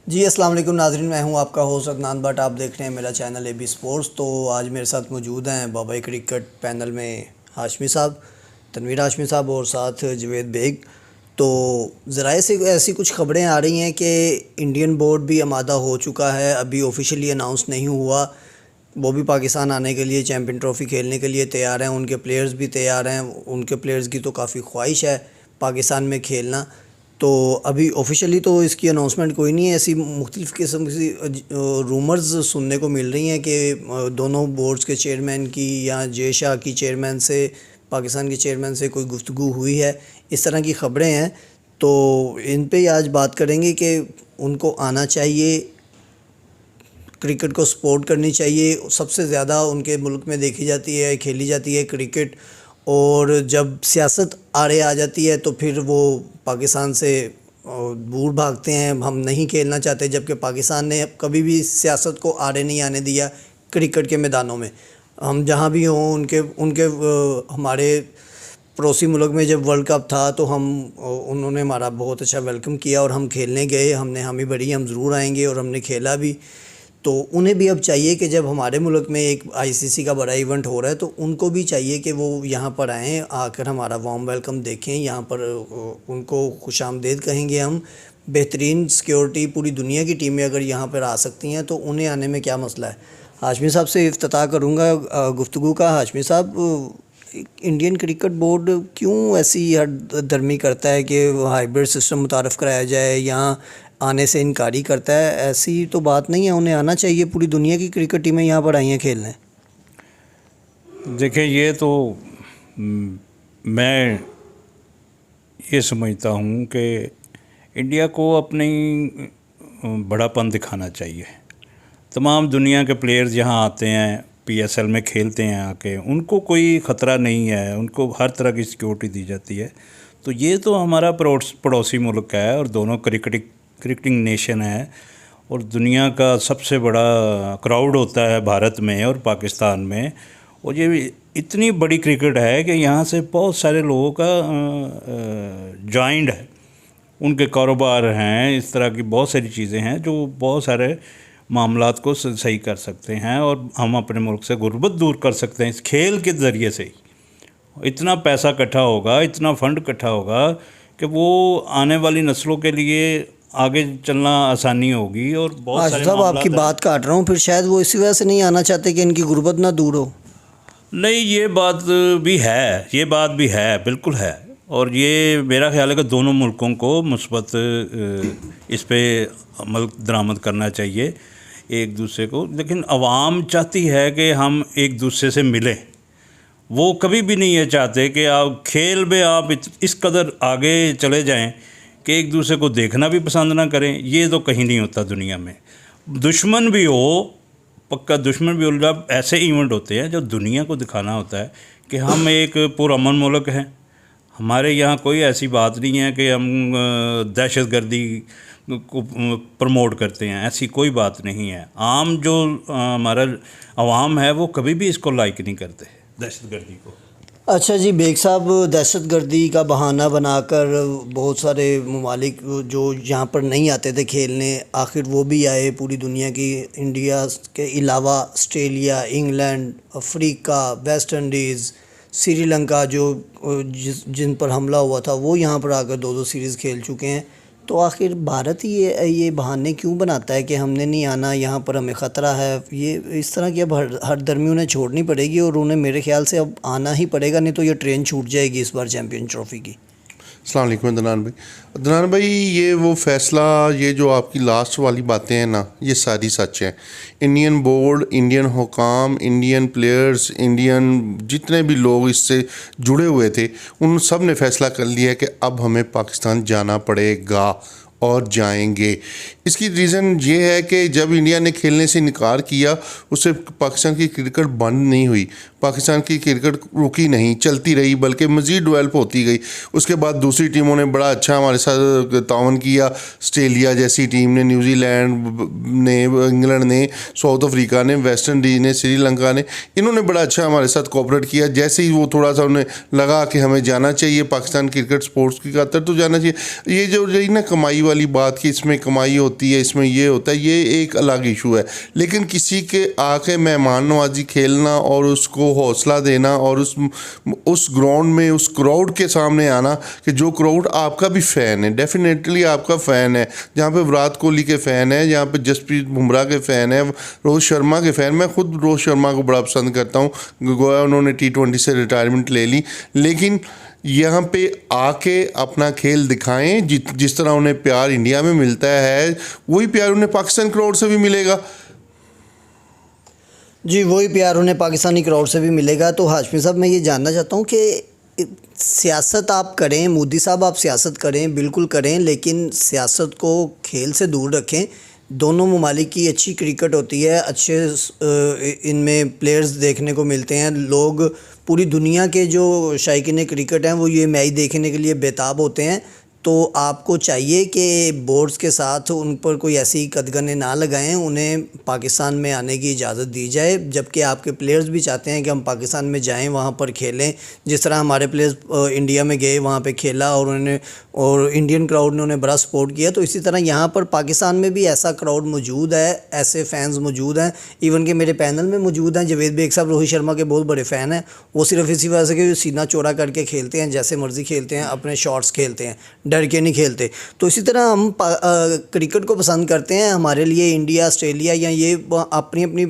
जी अस्सलाम वालेकुम नाज़रीन, मैं हूं आपका होस्ट अदनान बट। आप देख रहे हैं मेरा चैनल एबी स्पोर्ट्स। तो आज मेरे साथ मौजूद हैं बाबाई क्रिकेट पैनल में हाशमी साहब, तनवीर हाशमी साहब और साथ जवेद बेग। तो ज़राए से ऐसी कुछ ख़बरें आ रही हैं कि इंडियन बोर्ड भी आमादा हो चुका है, अभी ऑफिशियली अनाउंस नहीं हुआ। वो भी पाकिस्तान आने के लिए, चैम्पियन ट्रॉफ़ी खेलने के लिए तैयार हैं, उनके प्लेयर्स भी तैयार हैं। उनके प्लेयर्स की तो काफ़ी ख्वाहिश है पाकिस्तान में खेलना। तो अभी ऑफिशियली तो इसकी अनाउंसमेंट कोई नहीं है। ऐसी मुख्तलिफ़ किस्म की रूमर्स सुनने को मिल रही हैं कि दोनों बोर्ड्स के चेयरमैन की या जे शाह की चेयरमैन से, पाकिस्तान के चेयरमैन से कोई गुफ्तगू हुई है, इस तरह की ख़बरें हैं। तो इन पे आज बात करेंगे कि उनको आना चाहिए, क्रिकेट को सपोर्ट करनी चाहिए। सबसे ज़्यादा उनके मुल्क में देखी जाती है, खेली जाती है क्रिकेट। और जब सियासत आड़े आ जाती है तो फिर वो पाकिस्तान से दूर भागते हैं, हम नहीं खेलना चाहते। जबकि पाकिस्तान ने कभी भी सियासत को आड़े नहीं आने दिया क्रिकेट के मैदानों में। हम जहाँ भी हों, उनके उनके हमारे पड़ोसी मुल्क में जब वर्ल्ड कप था तो उन्होंने हमारा बहुत अच्छा वेलकम किया और हम खेलने गए। हमने हामी भरी, हम ज़रूर आएंगे, और हमने खेला भी। तो उन्हें भी अब चाहिए कि जब हमारे मुल्क में एक आईसीसी का बड़ा इवेंट हो रहा है तो उनको भी चाहिए कि वो यहाँ पर आएँ, आकर हमारा वार्म वेलकम देखें। यहाँ पर उनको खुशामदीद कहेंगे हम। बेहतरीन सिक्योरिटी, पूरी दुनिया की टीमें अगर यहाँ पर आ सकती हैं तो उन्हें आने में क्या मसला है। हाशमी साहब से इफ्तिताह करूँगा गुफ्तगू का। हाशमी साहब, इंडियन क्रिकेट बोर्ड क्यों ऐसी हर धर्मी करता है कि हाइब्रिड सिस्टम मुतारफ़ कराया जाए, यहाँ आने से इनकारी करता है? ऐसी तो बात नहीं है, उन्हें आना चाहिए। पूरी दुनिया की क्रिकेट टीमें यहाँ पर आई हैं खेलने। देखिए, ये तो मैं ये समझता हूँ कि इंडिया को अपनी बड़ापन दिखाना चाहिए। तमाम दुनिया के प्लेयर्स यहाँ आते हैं, पीएसएल में खेलते हैं आके, उनको कोई ख़तरा नहीं है, उनको हर तरह की सिक्योरिटी दी जाती है। तो ये तो हमारा पड़ोसी मुल्क है और दोनों क्रिकेटिंग नेशन है, और दुनिया का सबसे बड़ा क्राउड होता है भारत में और पाकिस्तान में। और ये इतनी बड़ी क्रिकेट है कि यहाँ से बहुत सारे लोगों का जॉइंट है, उनके कारोबार हैं, इस तरह की बहुत सारी चीज़ें हैं जो बहुत सारे मामलात को सही कर सकते हैं, और हम अपने मुल्क से गुर्बत दूर कर सकते हैं इस खेल के ज़रिए से ही। इतना पैसा इकट्ठा होगा, इतना फ़ंड इकट्ठा होगा कि वो आने वाली नस्लों के लिए आगे चलना आसानी होगी। और बहुत सारे साहब, आपकी बात काट रहा हूँ, फिर शायद वो इसी वजह से नहीं आना चाहते कि इनकी गुर्बत ना दूर हो। नहीं, ये बात भी है, ये बात भी है, बिल्कुल है। और ये मेरा ख्याल है कि दोनों मुल्कों को मुस्बत इस पे अमल दरामद करना चाहिए एक दूसरे को। लेकिन अवाम चाहती है कि हम एक दूसरे से मिलें। वो कभी भी नहीं ये चाहते कि आप खेल में आप इस कदर आगे चले जाएं कि एक दूसरे को देखना भी पसंद ना करें। ये तो कहीं नहीं होता दुनिया में। दुश्मन भी हो, पक्का दुश्मन भी हो, जब ऐसे इवेंट होते हैं जो दुनिया को दिखाना होता है कि हम एक पुरअमन मुल्क हैं। हमारे यहाँ कोई ऐसी बात नहीं है कि हम दहशतगर्दी को प्रमोट करते हैं, ऐसी कोई बात नहीं है। आम जो हमारा अवाम है वो कभी भी इसको लाइक नहीं करते, दहशतगर्दी को। अच्छा जी बेग साहब, दहशतगर्दी का बहाना बनाकर बहुत सारे ममालिक जो यहाँ पर नहीं आते थे खेलने, आखिर वो भी आए। पूरी दुनिया की, इंडिया के अलावा Australia, England, Africa, West Indies, Sri Lanka, जिन पर हमला हुआ था, वो यहाँ पर आकर दो दो सीरीज़ खेल चुके हैं। तो आखिर भारत ही ये बहाने क्यों बनाता है कि हमने नहीं आना, यहाँ पर हमें ख़तरा है? ये इस तरह की अब हर दरमी उन्हें छोड़नी पड़ेगी, और उन्हें मेरे ख्याल से अब आना ही पड़ेगा, नहीं तो ये ट्रेन छूट जाएगी इस बार चैम्पियन ट्रॉफ़ी की। अस्सलाम वालेकुम अदनान भाई, ये वो फ़ैसला, ये जो आपकी लास्ट वाली बातें हैं ना, ये सारी सच है। इंडियन बोर्ड, इंडियन हुकाम, इंडियन प्लेयर्स, इंडियन जितने भी लोग इससे जुड़े हुए थे, उन सब ने फ़ैसला कर लिया है कि अब हमें पाकिस्तान जाना पड़ेगा और जाएंगे। इसकी रीज़न ये है कि जब इंडिया ने खेलने से इनकार किया, उससे पाकिस्तान की क्रिकेट बंद नहीं हुई। पाकिस्तान की क्रिकेट रुकी नहीं, चलती रही, बल्कि मज़ीद डेवलप होती गई। उसके बाद दूसरी टीमों ने बड़ा अच्छा हमारे साथ तावन किया। ऑस्ट्रेलिया जैसी टीम ने, न्यूजीलैंड ने, इंग्लैंड ने, साउथ अफ्रीका ने, वेस्ट इंडीज़ ने, श्रीलंका ने, इन्होंने बड़ा अच्छा हमारे साथ कोऑपरेट किया। जैसे ही वो थोड़ा सा उन्हें लगा कि हमें जाना चाहिए पाकिस्तान क्रिकेट स्पोर्ट्स की खातर, तो जाना चाहिए। ये जो रही ना कमाई वाली बात कि इसमें कमाई होती है, इसमें ये होता है, ये एक अलग इशू है। लेकिन किसी के आके मेहमान नवाजी खेलना और उसको हौसला देना और उस ग्राउंड में उस क्राउड के सामने आना, कि जो क्राउड आपका भी फ़ैन है, डेफिनेटली आपका फ़ैन है, जहाँ पे विराट कोहली के फ़ैन है, जहाँ पे जसप्रीत बुमराह के फ़ैन है, रोहित शर्मा के फ़ैन। मैं खुद रोहित शर्मा को बड़ा पसंद करता हूँ, गोया उन्होंने T20 से रिटायरमेंट ले ली, लेकिन यहाँ पे आके अपना खेल दिखाएं। जिस तरह उन्हें प्यार इंडिया में मिलता है, वही प्यार उन्हें पाकिस्तान क्राउड से भी मिलेगा। जी, वही प्यार उन्हें पाकिस्तानी क्राउड से भी मिलेगा। तो हाशमी साहब, मैं ये जानना चाहता हूँ कि सियासत आप करें, मोदी साहब आप सियासत करें, बिल्कुल करें, लेकिन सियासत को खेल से दूर रखें। दोनों ममालिक की अच्छी क्रिकेट होती है, अच्छे इनमें प्लेयर्स देखने को मिलते हैं। लोग पूरी दुनिया के जो शायकीन क्रिकेट हैं वो ये मैच देखने के लिए बेताब होते हैं। तो आपको चाहिए कि बोर्ड्स के साथ उन पर कोई ऐसी कदगने ना लगाएं, उन्हें पाकिस्तान में आने की इजाज़त दी जाए, जबकि आपके प्लेयर्स भी चाहते हैं कि हम पाकिस्तान में जाएं, वहां पर खेलें। जिस तरह हमारे प्लेयर्स इंडिया में गए, वहां पे खेला और इंडियन क्राउड ने उन्हें बड़ा सपोर्ट किया। तो इसी तरह यहाँ पर पाकिस्तान में भी ऐसा क्राउड मौजूद है, ऐसे फैंस मौजूद हैं। इवन कि मेरे पैनल में मौजूद हैं जवेद बेग साहब, रोहित शर्मा के बहुत बड़े फ़ैन हैं। वो सिर्फ इसी वजह से कि सीना चौड़ा करके खेलते हैं, जैसे मर्ज़ी खेलते हैं, अपने शॉट्स खेलते हैं, डर के नहीं खेलते। तो इसी तरह हम क्रिकेट को पसंद करते हैं। हमारे लिए इंडिया, ऑस्ट्रेलिया या ये अपनी अपनी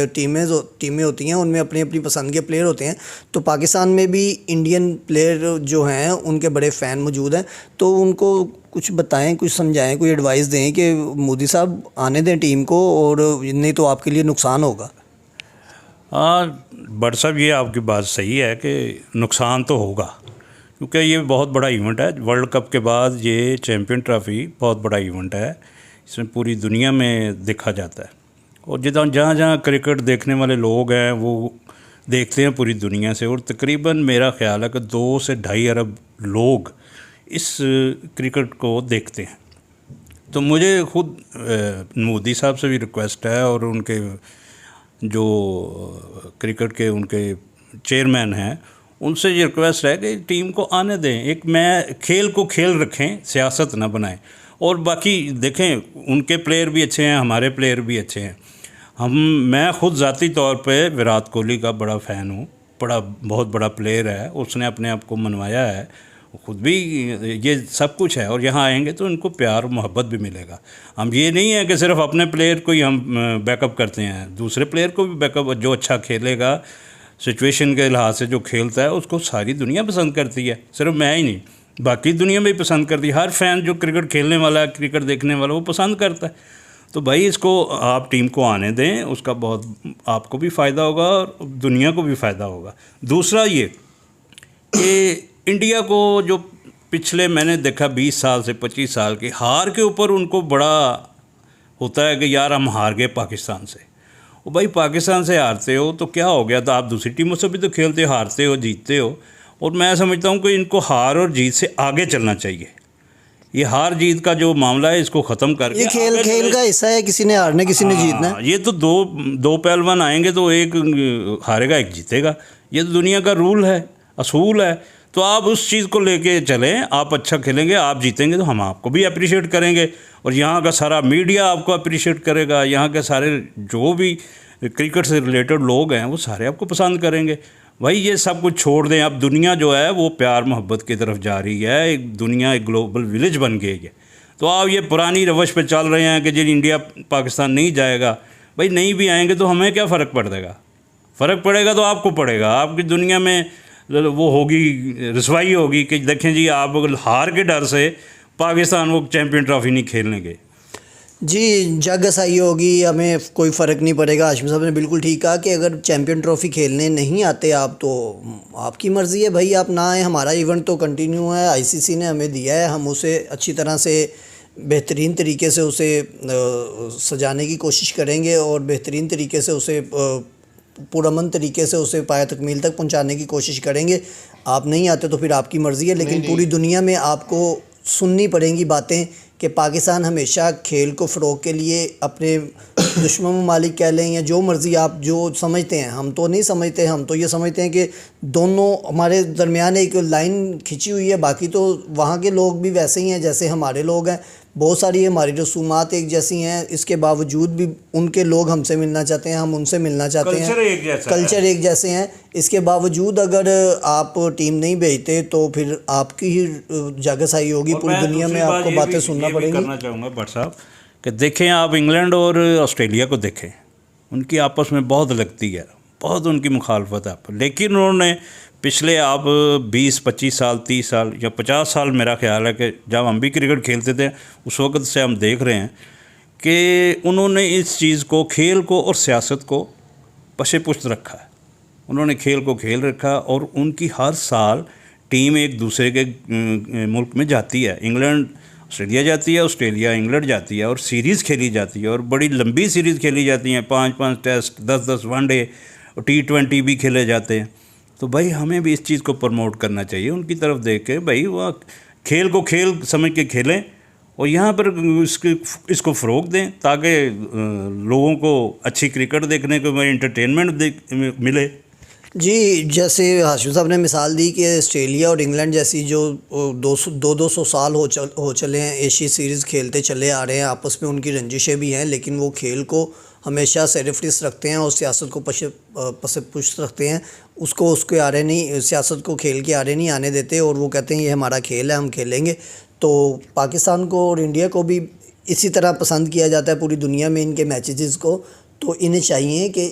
टीमें होती हैं, उनमें अपनी अपनी पसंद के प्लेयर होते हैं। तो पाकिस्तान में भी इंडियन प्लेयर जो हैं उनके बड़े फ़ैन मौजूद हैं। तो उनको कुछ बताएं, कुछ समझाएं, कोई एडवाइस दें कि मोदी साहब आने दें टीम को, और नहीं तो आपके लिए नुकसान होगा। हाँ भट्ट साहब, ये आपकी बात सही है कि नुकसान तो होगा, क्योंकि ये बहुत बड़ा इवेंट है। वर्ल्ड कप के बाद ये चैम्पियन ट्रॉफी बहुत बड़ा इवेंट है, इसमें पूरी दुनिया में देखा जाता है। और जहाँ जहाँ क्रिकेट देखने वाले लोग हैं वो देखते हैं पूरी दुनिया से, और तकरीबन मेरा ख्याल है कि 2 से 2.5 अरब लोग इस क्रिकेट को देखते हैं। तो मुझे खुद मोदी साहब से भी रिक्वेस्ट है, और उनके जो क्रिकेट के उनके चेयरमैन हैं उनसे ये रिक्वेस्ट है कि टीम को आने दें। एक खेल को खेल रखें, सियासत ना बनाएं। और बाकी देखें, उनके प्लेयर भी अच्छे हैं, हमारे प्लेयर भी अच्छे हैं। मैं खुद ज़ाती तौर पे विराट कोहली का बड़ा फ़ैन हूँ, बहुत बड़ा प्लेयर है, उसने अपने आप को मनवाया है, खुद भी ये सब कुछ है। और यहाँ आएंगे तो उनको प्यार मोहब्बत भी मिलेगा। हम ये नहीं है कि सिर्फ अपने प्लेयर को ही हम बैकअप करते हैं, दूसरे प्लेयर को भी बैकअप, जो अच्छा खेलेगा सिचुएशन के लिहाज से जो खेलता है उसको सारी दुनिया पसंद करती है, सिर्फ मैं ही नहीं, बाकी दुनिया में भी पसंद करती है। हर फ़ैन जो क्रिकेट खेलने वाला है, क्रिकेट देखने वाला, वो पसंद करता है। तो भाई इसको आप टीम को आने दें, उसका बहुत आपको भी फ़ायदा होगा और दुनिया को भी फ़ायदा होगा। दूसरा ये कि इंडिया को जो पिछले मैंने देखा 20 साल से 25 साल की हार के ऊपर उनको बड़ा होता है कि यार हम हार गए पाकिस्तान से। वो भाई पाकिस्तान से हारते हो तो क्या हो गया, तो आप दूसरी टीमों से भी तो खेलते हो, हारते हो जीतते हो। और मैं समझता हूँ कि इनको हार और जीत से आगे चलना चाहिए। ये हार जीत का जो मामला है इसको ख़त्म करके, ये खेल का हिस्सा है, किसी ने हारना किसी ने जीतना है। ये तो दो पहलवान आएंगे तो एक हारेगा एक जीतेगा, ये तो दुनिया का रूल है, असूल है। तो आप उस चीज़ को लेके चलें, आप अच्छा खेलेंगे, आप जीतेंगे तो हम आपको भी अप्रिशिएट करेंगे, और यहाँ का सारा मीडिया आपको अप्रिशिएट करेगा, यहाँ के सारे जो भी क्रिकेट से रिलेटेड लोग हैं वो सारे आपको पसंद करेंगे। भाई ये सब कुछ छोड़ दें, अब दुनिया जो है वो प्यार मोहब्बत की तरफ जा रही है, एक दुनिया एक ग्लोबल विलेज बन गई है। तो आप ये पुरानी रवश पे चल रहे हैं कि जी इंडिया पाकिस्तान नहीं जाएगा, भाई नहीं भी आएंगे तो हमें क्या फ़र्क पड़ेगा? फ़र्क पड़ेगा तो आपको पड़ेगा, आपकी दुनिया में वो होगी, रसवाई होगी कि देखें जी आप हार के डर से पाकिस्तान वो चैम्पियन ट्रॉफी नहीं खेलने गए। जी, जग सही होगी, हमें कोई फ़र्क नहीं पड़ेगा। हाशमी साहब ने बिल्कुल ठीक कहा कि अगर चैम्पियन ट्रॉफी खेलने नहीं आते आप तो आपकी मर्ज़ी है भाई, आप ना आए, हमारा इवेंट तो कंटिन्यू है, आईसीसी ने हमें दिया है, हम उसे अच्छी तरह से बेहतरीन तरीके से उसे सजाने की कोशिश करेंगे और बेहतरीन तरीके से उसे पुरअमन तरीके से उसे पाया तकमील तक पहुंचाने की कोशिश करेंगे। आप नहीं आते तो फिर आपकी मर्ज़ी है, लेकिन पूरी दुनिया में आपको सुननी पड़ेंगी बातें कि पाकिस्तान हमेशा खेल को फ़रोग के लिए अपने दुश्मन ममालिक कह लें या जो मर्ज़ी आप जो समझते हैं, हम तो नहीं समझते, हम तो ये समझते हैं कि दोनों हमारे दरमियान एक लाइन खिंची हुई है, बाकी तो वहाँ के लोग भी वैसे ही हैं जैसे हमारे लोग हैं। बहुत सारी हमारी रसूमात एक जैसी हैं, इसके बावजूद भी उनके लोग हमसे मिलना चाहते हैं, हम उनसे मिलना चाहते हैं, कल्चर एक जैसे हैं। इसके बावजूद अगर आप टीम नहीं भेजते तो फिर आपकी ही जागसाई होगी, पूरी दुनिया में आपको बातें सुनना पड़ेंगी। करना चाहूँगा भट्ट साहब कि देखें आप इंग्लैंड और ऑस्ट्रेलिया को देखें, उनकी आपस में बहुत लगती है, बहुत उनकी मुखालफत है, लेकिन उन्होंने पिछले आप 20-25 साल 30 साल या 50 साल मेरा ख्याल है कि जब हम भी क्रिकेट खेलते थे उस वक़्त से हम देख रहे हैं कि उन्होंने इस चीज़ को, खेल को और सियासत को पशे पुश्त रखा है। उन्होंने खेल को खेल रखा और उनकी हर साल टीम एक दूसरे के मुल्क में जाती है। इंग्लैंड ऑस्ट्रेलिया जाती है, ऑस्ट्रेलिया इंग्लैंड जाती है और सीरीज़ खेली जाती है और बड़ी लंबी सीरीज़ खेली जाती हैं, 5-5 टेस्ट, 10-10 वनडे और T20 भी खेले जाते हैं। तो भाई हमें भी इस चीज़ को प्रमोट करना चाहिए, उनकी तरफ देख के भाई वह खेल को खेल समझ के खेलें और यहाँ पर इसको फ़रोग दें ताकि लोगों को अच्छी क्रिकेट देखने को, एंटरटेनमेंट मिले। जी, जैसे हाशिम साहब ने मिसाल दी कि ऑस्ट्रेलिया और इंग्लैंड जैसी जो 200 साल हो चले हैं एशिया सीरीज़ खेलते चले आ रहे हैं, आपस में उनकी रंजिशें भी हैं, लेकिन वो खेल को हमेशा सेरिफिस रखते हैं और सियासत को पुष्ट रखते हैं, उसको उसके आरे नहीं, सियासत को खेल के आरे नहीं आने देते और वो कहते हैं ये हमारा खेल है, हम खेलेंगे। तो पाकिस्तान को और इंडिया को भी इसी तरह पसंद किया जाता है पूरी दुनिया में इनके मैचेस को। तो इन्हें चाहिए कि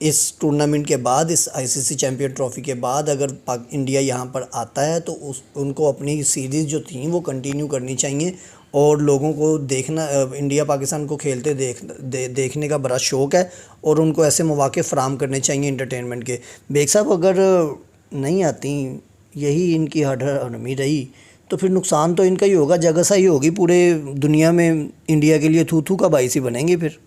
इस टूर्नामेंट के बाद, इस ICC चैम्पियन ट्रॉफ़ी के बाद अगर इंडिया यहाँ पर आता है तो उनको अपनी सीरीज़ जो थी वो कंटिन्यू करनी चाहिए और लोगों को देखना, इंडिया पाकिस्तान को खेलते देखने का बड़ा शौक़ है और उनको ऐसे मौके फ़राहम करने चाहिए एंटरटेनमेंट के। बेग साहब अगर नहीं आती, यही इनकी हरमी रही तो फिर नुकसान तो इनका ही होगा, जगह सा ही होगी पूरे दुनिया में, इंडिया के लिए थू का बाइस ही बनेंगे फिर।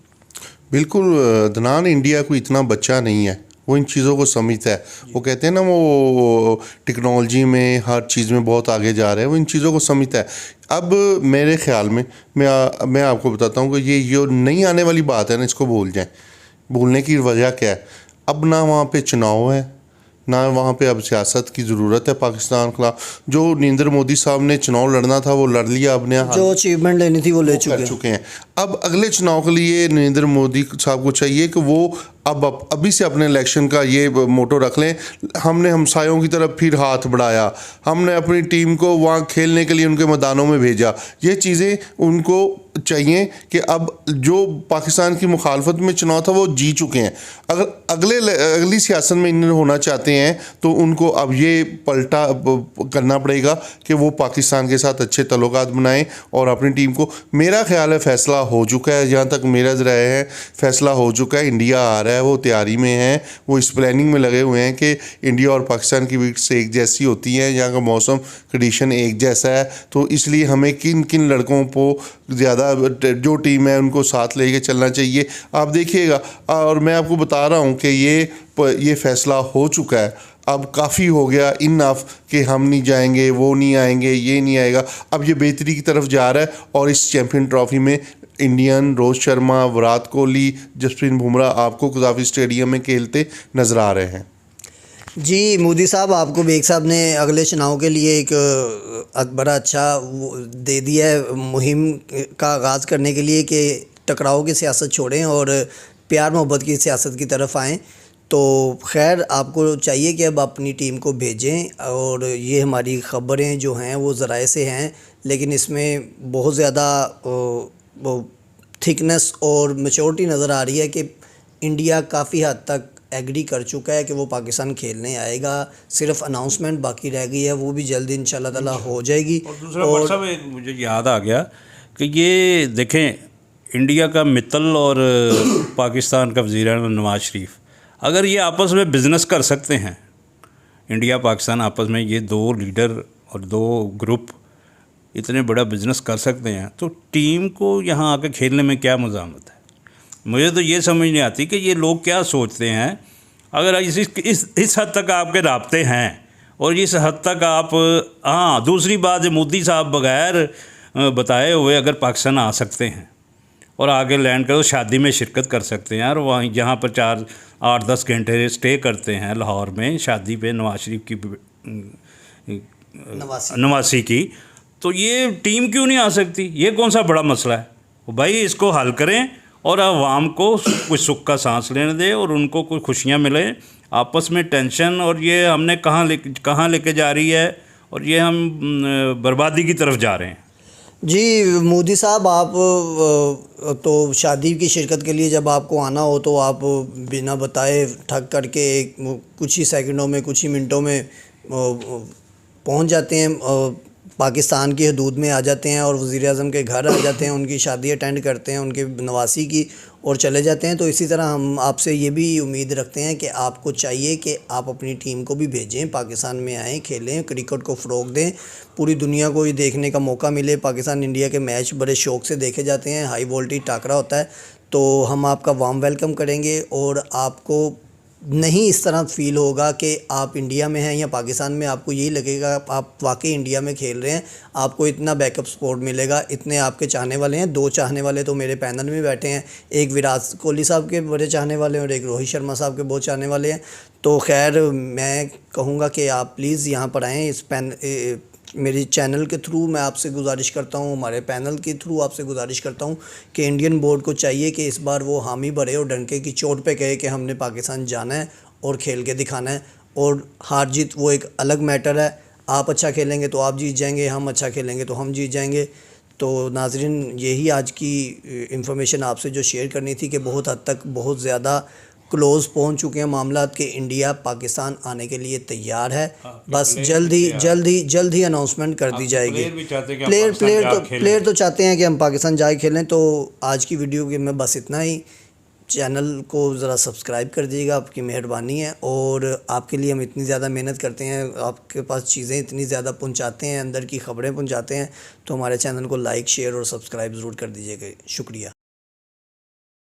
बिल्कुल अदनान, इंडिया कोई इतना बच्चा नहीं है, वो इन चीज़ों को समझता है। वो कहते हैं ना, वो टेक्नोलॉजी में हर चीज़ में बहुत आगे जा रहे हैं, वो इन चीज़ों को समझता है। अब मेरे ख्याल में मैं आपको बताता हूँ कि ये जो नहीं आने वाली बात है ना, इसको भूल जाएं। भूलने की वजह क्या है? अब ना वहाँ पे चुनाव है, ना वहाँ पे अब सियासत की ज़रूरत है पाकिस्तान के खिलाफ। जो नरेंद्र मोदी साहब ने चुनाव लड़ना था वो लड़ लिया, अपने जो अचीवमेंट लेनी थी वो ले चुके हैं। अब अगले चुनाव के लिए नरेंद्र मोदी साहब को चाहिए कि वो अभी से अपने इलेक्शन का ये मोटो रख लें, हमने हमसायों की तरफ फिर हाथ बढ़ाया, हमने अपनी टीम को वहाँ खेलने के लिए उनके मैदानों में भेजा। ये चीज़ें उनको चाहिए कि अब जो पाकिस्तान की मुखालफत में चुनाव था वो जी चुके हैं। अगर अगली सियासत में इन्हें होना चाहते हैं तो उनको अब ये पलटा करना पड़ेगा कि वो पाकिस्तान के साथ अच्छे तल्लुकात बनाएं और अपनी टीम को, मेरा ख्याल है फैसला हो चुका है, जहाँ तक मेरा राय है फैसला हो चुका है। इंडिया आ रहा है, वो तैयारी में है, वो इस प्लानिंग में लगे हुए हैं कि इंडिया और पाकिस्तान की विकेट्स एक जैसी होती हैं, यहाँ का मौसम कंडीशन एक जैसा है, तो इसलिए हमें किन किन लड़कों को ज़्यादा जो टीम है उनको साथ लेके चलना चाहिए। आप देखिएगा, और मैं आपको बता रहा हूँ कि ये फैसला हो चुका है। अब काफ़ी हो गया इनफ कि हम नहीं जाएंगे, वो नहीं आएंगे, ये नहीं आएगा। अब ये बेहतरी की तरफ जा रहा है और इस चैम्पियन ट्रॉफी में इंडियन रोहित शर्मा, विराट कोहली, जसप्रीत बुमराह आपको कज़ाफ़ी स्टेडियम में खेलते नज़र आ रहे हैं। जी मोदी साहब, आपको बेग साहब ने अगले चुनाव के लिए एक बड़ा अच्छा दे दिया है मुहिम का आगाज़ करने के लिए कि टकराव की सियासत छोड़ें और प्यार मोहब्बत की सियासत की तरफ आएँ। तो खैर आपको चाहिए कि अब अपनी टीम को भेजें और ये हमारी ख़बरें जो हैं वो ज़राए से हैं, लेकिन इसमें बहुत ज़्यादा थिकनेस और मैच्योरिटी नज़र आ रही है कि इंडिया काफ़ी हद तक एग्री कर चुका है कि वो पाकिस्तान खेलने आएगा, सिर्फ अनाउंसमेंट बाकी रह गई है, वो भी जल्दी इंशाल्लाह ताला हो जाएगी। और दूसरा मतलब मुझे याद आ गया कि ये देखें, इंडिया का मित्तल और पाकिस्तान का वज़ीर-ए-आज़म नवाज़ शरीफ, अगर ये आपस में बिज़नेस कर सकते हैं, इंडिया पाकिस्तान आपस में ये दो लीडर और दो ग्रुप इतने बड़ा बिज़नेस कर सकते हैं, तो टीम को यहाँ आकर खेलने में क्या मज़ामत है? मुझे तो ये समझ नहीं आती कि ये लोग क्या सोचते हैं अगर इस हद तक आपके राब्ते हैं और इस हद तक आप, हाँ दूसरी बात, मोदी साहब बगैर बताए हुए अगर पाकिस्तान आ सकते हैं और आगे लैंड करो, शादी में शिरकत कर सकते हैं, और वहीं जहाँ पर 4-8-10 घंटे स्टे करते हैं लाहौर में शादी पे नवाज शरीफ की नवासी की, तो ये टीम क्यों नहीं आ सकती? ये कौन सा बड़ा मसला है? भाई इसको हल करें और आवाम को कुछ सुख का सांस लेने दें और उनको कुछ खुशियाँ मिले। आपस में टेंशन और ये हमने कहाँ लेके जा रही है, और ये हम बर्बादी की तरफ जा रहे हैं। जी मोदी साहब, आप तो शादी की शिरकत के लिए जब आपको आना हो तो आप बिना बताए ठग करके कुछ ही सेकंडों में, कुछ ही मिनटों में पहुंच जाते हैं, पाकिस्तान की हदूद में आ जाते हैं और वज़ीर-ए-आज़म के घर आ जाते हैं, उनकी शादी अटेंड करते हैं, उनके नवासी की, और चले जाते हैं। तो इसी तरह हम आपसे ये भी उम्मीद रखते हैं कि आपको चाहिए कि आप अपनी टीम को भी भेजें, पाकिस्तान में आएँ, खेलें, क्रिकेट को फ़रोग़ दें, पूरी दुनिया को ये देखने का मौका मिले। पाकिस्तान इंडिया के मैच बड़े शौक़ से देखे जाते हैं, हाई वोल्टेज टाकरा होता है, तो हम आपका वार्म वेलकम करेंगे और आपको नहीं इस तरह फ़ील होगा कि आप इंडिया में हैं या पाकिस्तान में। आपको यही लगेगा आप वाकई इंडिया में खेल रहे हैं, आपको इतना बैकअप सपोर्ट मिलेगा, इतने आपके चाहने वाले हैं। 2 चाहने वाले तो मेरे पैनल में बैठे हैं, एक विराट कोहली साहब के बड़े चाहने वाले हैं और एक रोहित शर्मा साहब के बहुत चाहने वाले हैं। तो खैर मैं कहूँगा कि आप प्लीज़ यहाँ पर आएँ, इस मेरे चैनल के थ्रू मैं आपसे गुजारिश करता हूँ, हमारे पैनल के थ्रू आपसे गुजारिश करता हूँ कि इंडियन बोर्ड को चाहिए कि इस बार वो हामी भरे और डंके की चोट पे कहे कि हमने पाकिस्तान जाना है और खेल के दिखाना है। और हार जीत वो एक अलग मैटर है, आप अच्छा खेलेंगे तो आप जीत जाएंगे, हम अच्छा खेलेंगे तो हम जीत जाएंगे। तो नाज़रीन, यही आज की इंफॉर्मेशन आपसे जो शेयर करनी थी कि बहुत हद तक बहुत ज़्यादा क्लोज़ पहुंच चुके हैं मामला कि इंडिया पाकिस्तान आने के लिए तैयार है। बस जल्द ही अनाउंसमेंट कर दी जाएगी। प्लेयर तो चाहते हैं कि हम पाकिस्तान जाए खेलें। तो आज की वीडियो के में बस इतना ही। चैनल को ज़रा सब्सक्राइब कर दीजिएगा, आपकी मेहरबानी है। और आपके लिए हम इतनी ज़्यादा मेहनत करते हैं, आपके पास चीज़ें इतनी ज़्यादा पहुंचाते हैं, अंदर की ख़बरें पहुंचाते हैं, तो हमारे चैनल को लाइक, शेयर और सब्सक्राइब ज़रूर कर दीजिएगा। शुक्रिया।